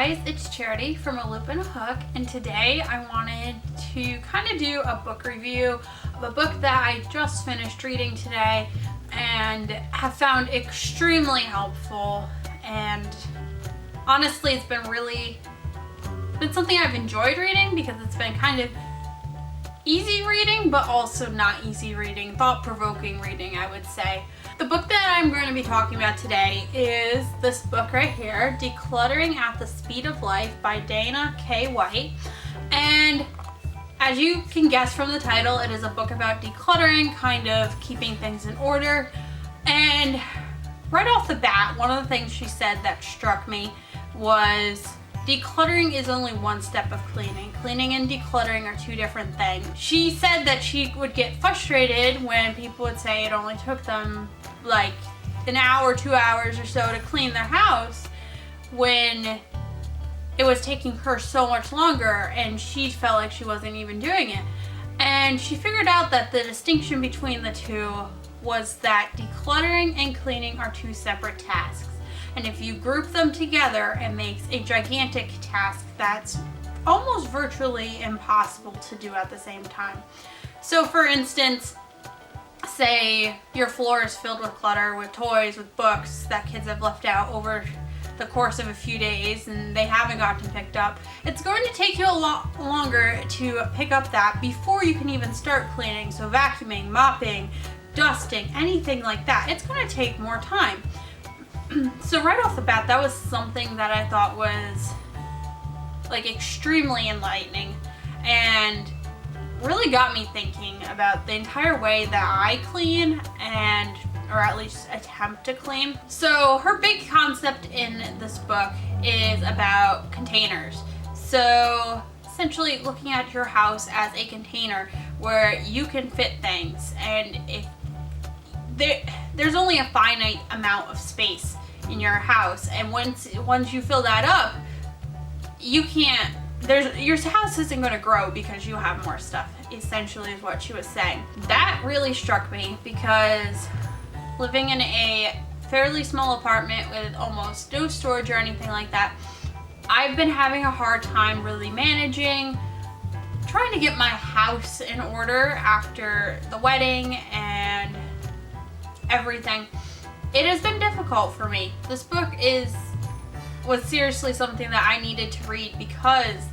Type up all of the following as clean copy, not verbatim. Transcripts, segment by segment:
guys, it's Charity from ALoopandAHook, and today I wanted to kind of do a book review of a book that I just finished reading today and have found extremely helpful, and honestly it's been something I've enjoyed reading because it's been kind of easy reading but also not easy reading, thought-provoking reading, I would say. The book that I'm going to be talking about today is this book right here, Decluttering at the Speed of Life by Dana K. White. And as you can guess from the title, it is a book about decluttering, kind of keeping things in order. And right off the bat, one of the things she said that struck me was decluttering is only one step of cleaning. Cleaning and decluttering are two different things. She said that she would get frustrated when people would say it only took them like an hour, 2 hours or so to clean their house, when it was taking her so much longer and she felt like she wasn't even doing it. And she figured out that the distinction between the two was that decluttering and cleaning are two separate tasks. And if you group them together, it makes a gigantic task that's almost virtually impossible to do at the same time. So for instance, say your floor is filled with clutter, with toys, with books that kids have left out over the course of a few days and they haven't gotten picked up. It's going to take you a lot longer to pick up that before you can even start cleaning. So vacuuming, mopping, dusting, anything like that, it's going to take more time. So right off the bat, that was something that I thought was like extremely enlightening and really got me thinking about the entire way that I clean, and or at least attempt to clean. So her big concept in this book is about containers. So essentially looking at your house as a container where you can fit things, and if there's only a finite amount of space in your house, and once you fill that up, you can't, your house isn't going to grow because you have more stuff, essentially is what she was saying. That really struck me because living in a fairly small apartment with almost no storage or anything like that, I've been having a hard time really managing, trying to get my house in order after the wedding and everything. It has been difficult for me. This book was seriously something that I needed to read because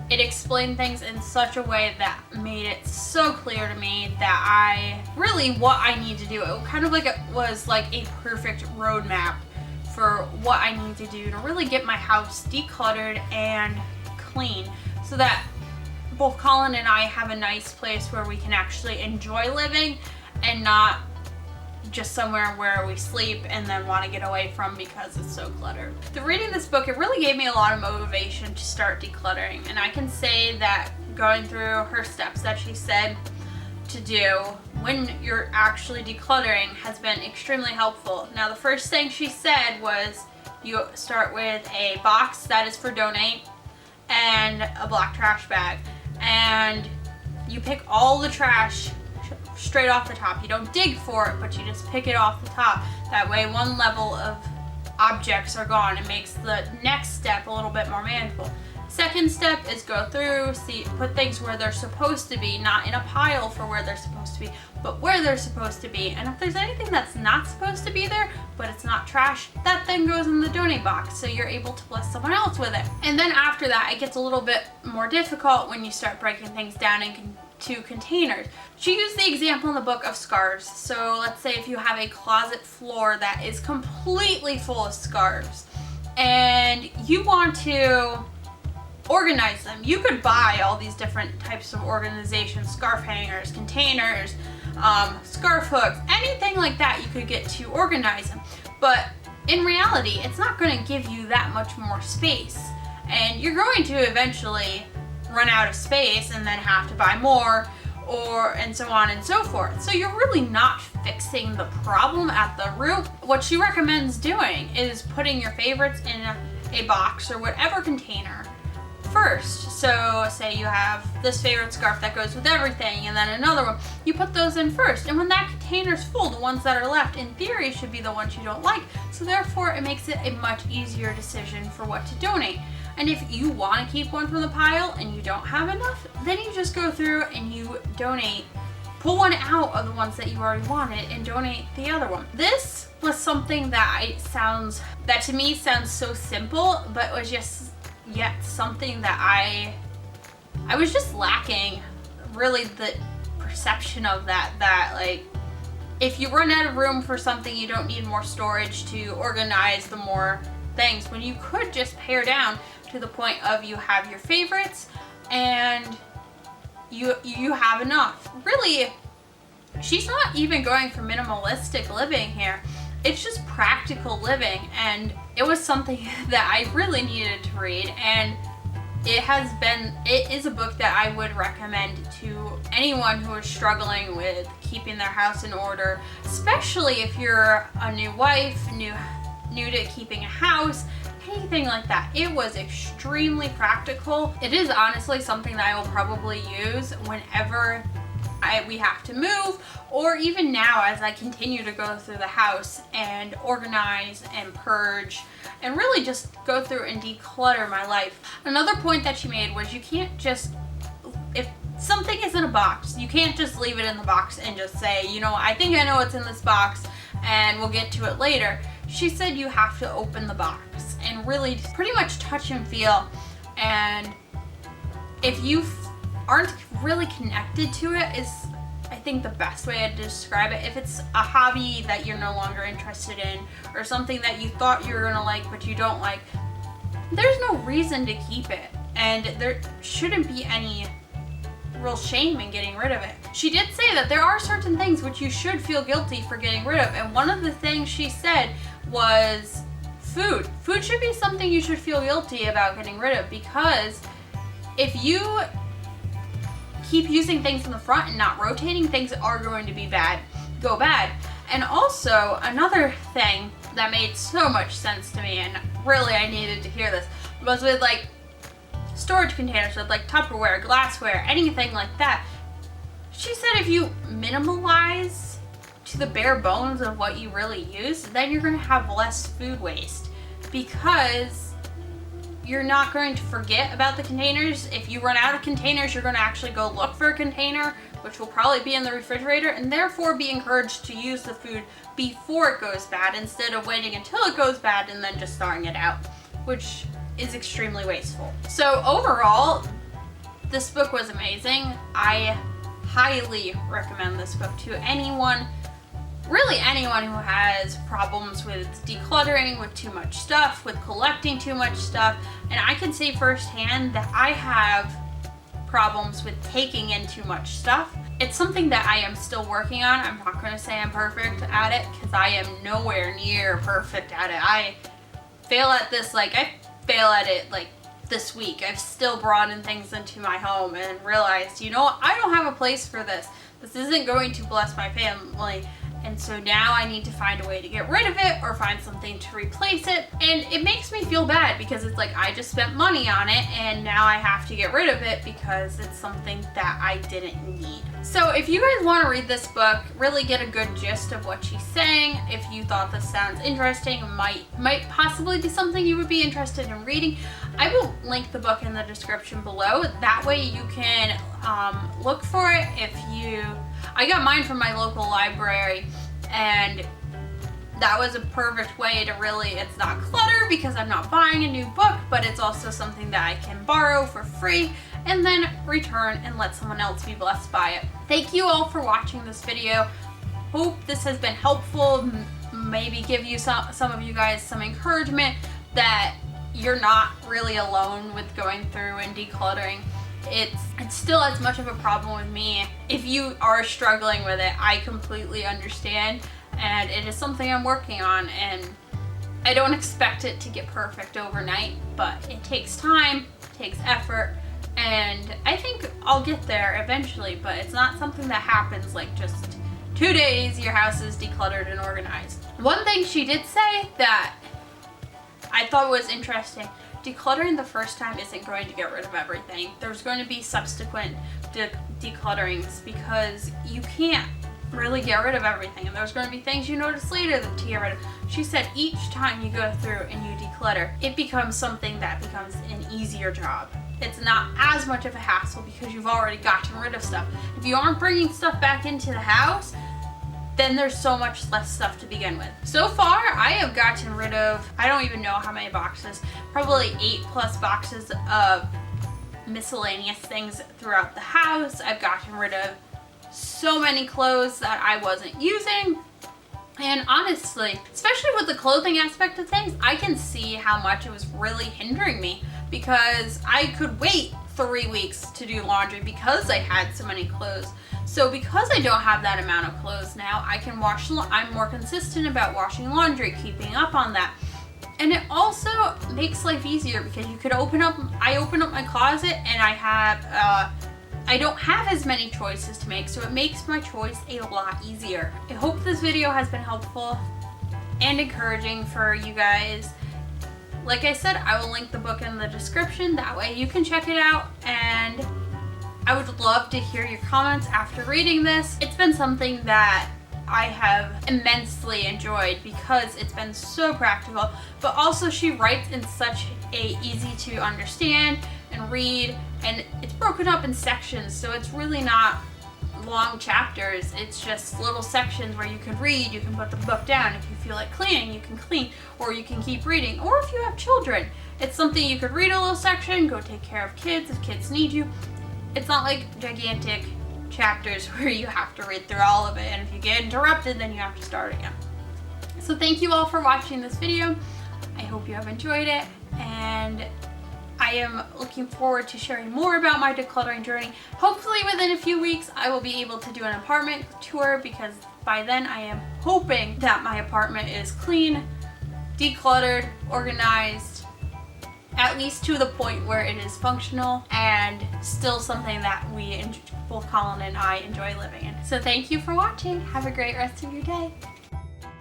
it explained things in such a way that made it so clear to me that what I need to do. It kind of like it was like a perfect roadmap for what I need to do to really get my house decluttered and clean, so that both Colin and I have a nice place where we can actually enjoy living and not just somewhere where we sleep and then want to get away from because it's so cluttered. Through reading this book, it really gave me a lot of motivation to start decluttering, and I can say that going through her steps that she said to do when you're actually decluttering has been extremely helpful. Now, the first thing she said was you start with a box that is for donate and a black trash bag, and you pick all the trash straight off the top. You don't dig for it, but you just pick it off the top. That way one level of objects are gone. It makes the next step a little bit more manageable. Second step is go through, put things where they're supposed to be, not in a pile for where they're supposed to be, but where they're supposed to be. And if there's anything that's not supposed to be there, but it's not trash, that then goes in the donate box, so you're able to bless someone else with it. And then after that, it gets a little bit more difficult when you start breaking things down into containers. She used the example in the book of scarves. So let's say if you have a closet floor that is completely full of scarves and you want to organize them, you could buy all these different types of organization, scarf hangers, containers, scarf hooks, anything like that you could get to organize them. But in reality, it's not going to give you that much more space, and you're going to eventually run out of space and then have to buy more, and so on and so forth. So you're really not fixing the problem at the root. What she recommends doing is putting your favorites in a box or whatever container first. So say you have this favorite scarf that goes with everything and then another one, you put those in first, and when that container's full, the ones that are left in theory should be the ones you don't like, so therefore it makes it a much easier decision for what to donate. And if you want to keep one from the pile and you don't have enough, then you just go through and you donate. Pull one out of the ones that you already wanted and donate the other one. This was something that to me sounds so simple, but was just yet something that I was just lacking really the perception of that like, if you run out of room for something, you don't need more storage to organize the more things, when you could just pare down to the point of you have your favorites and you have enough. Really, she's not even going for minimalistic living here. It's just practical living, and it was something that I really needed to read, and it is a book that I would recommend to anyone who is struggling with keeping their house in order, especially if you're a new wife, new to keeping a house, anything like that. It was extremely practical. It is honestly something that I will probably use whenever we have to move, or even now as I continue to go through the house and organize and purge and really just go through and declutter my life. Another point that she made was you can't just, if something is in a box, you can't just leave it in the box and just say, you know, I think I know what's in this box and we'll get to it later. She said you have to open the box and really pretty much touch and feel, and if you aren't really connected to it is, I think, the best way to describe it. If it's a hobby that you're no longer interested in, or something that you thought you were gonna like but you don't like, there's no reason to keep it, and there shouldn't be any real shame in getting rid of it. She did say that there are certain things which you should feel guilty for getting rid of, and one of the things she said was food. Food should be something you should feel guilty about getting rid of, because if you keep using things in the front and not rotating, things are going to go bad. And also, another thing that made so much sense to me, and really I needed to hear this, was with like storage containers, with like Tupperware, glassware, anything like that. She said if you minimalize to the bare bones of what you really use, then you're going to have less food waste, because you're not going to forget about the containers. If you run out of containers, you're going to actually go look for a container, which will probably be in the refrigerator, and therefore be encouraged to use the food before it goes bad, instead of waiting until it goes bad and then just throwing it out, which is extremely wasteful. So overall, this book was amazing. I highly recommend this book to anyone, really anyone who has problems with decluttering, with too much stuff, with collecting too much stuff. And I can say firsthand that I have problems with taking in too much stuff. It's something that I am still working on. I'm not going to say I'm perfect at it, because I am nowhere near perfect at it. I fail at this, this week. I've still brought in things into my home and realized, you know what, I don't have a place for this. This isn't going to bless my family. And so now I need to find a way to get rid of it or find something to replace it. And it makes me feel bad, because it's like I just spent money on it and now I have to get rid of it because it's something that I didn't need. So if you guys want to read this book, really get a good gist of what she's saying, if you thought this sounds interesting, might possibly be something you would be interested in reading, I will link the book in the description below. That way you can look for it. I got mine from my local library, and that was a perfect way to really, it's not clutter because I'm not buying a new book, but it's also something that I can borrow for free and then return and let someone else be blessed by it. Thank you all for watching this video. Hope this has been helpful, maybe give you some of you guys some encouragement that you're not really alone with going through and decluttering. It's still as much of a problem with me. If you are struggling with it, I completely understand, and it is something I'm working on, and I don't expect it to get perfect overnight, but it takes time, it takes effort, and I think I'll get there eventually, but it's not something that happens like just 2 days your house is decluttered and organized. One thing she did say that I thought was interesting: decluttering the first time isn't going to get rid of everything. There's going to be subsequent declutterings, because you can't really get rid of everything, and there's going to be things you notice later that to get rid of. She said each time you go through and you declutter, it becomes something that becomes an easier job. It's not as much of a hassle because you've already gotten rid of stuff. If you aren't bringing stuff back into the house, then there's so much less stuff to begin with. So far, I have gotten rid of, I don't even know how many boxes, probably 8+ boxes of miscellaneous things throughout the house. I've gotten rid of so many clothes that I wasn't using. And honestly, especially with the clothing aspect of things, I can see how much it was really hindering me, because I could wait 3 weeks to do laundry because I had so many clothes. So because I don't have that amount of clothes now, I can wash, I'm more consistent about washing laundry, keeping up on that. And it also makes life easier because you could I open up my closet and I don't have as many choices to make, so it makes my choice a lot easier. I hope this video has been helpful and encouraging for you guys. Like I said, I will link the book in the description, that way you can check it out, and I would love to hear your comments after reading this. It's been something that I have immensely enjoyed because it's been so practical, but also she writes in such a easy to understand and read, and it's broken up in sections, so it's really not long chapters. It's just little sections where you can read, you can put the book down. If you feel like cleaning, you can clean, or you can keep reading. Or if you have children, it's something you could read a little section, go take care of kids if kids need you. It's not like gigantic chapters where you have to read through all of it, and if you get interrupted, then you have to start again. So thank you all for watching this video. I hope you have enjoyed it, and I am looking forward to sharing more about my decluttering journey. Hopefully within a few weeks I will be able to do an apartment tour, because by then I am hoping that my apartment is clean, decluttered, organized, at least to the point where it is functional and still something that both Colin and I enjoy living in. So thank you for watching. Have a great rest of your day.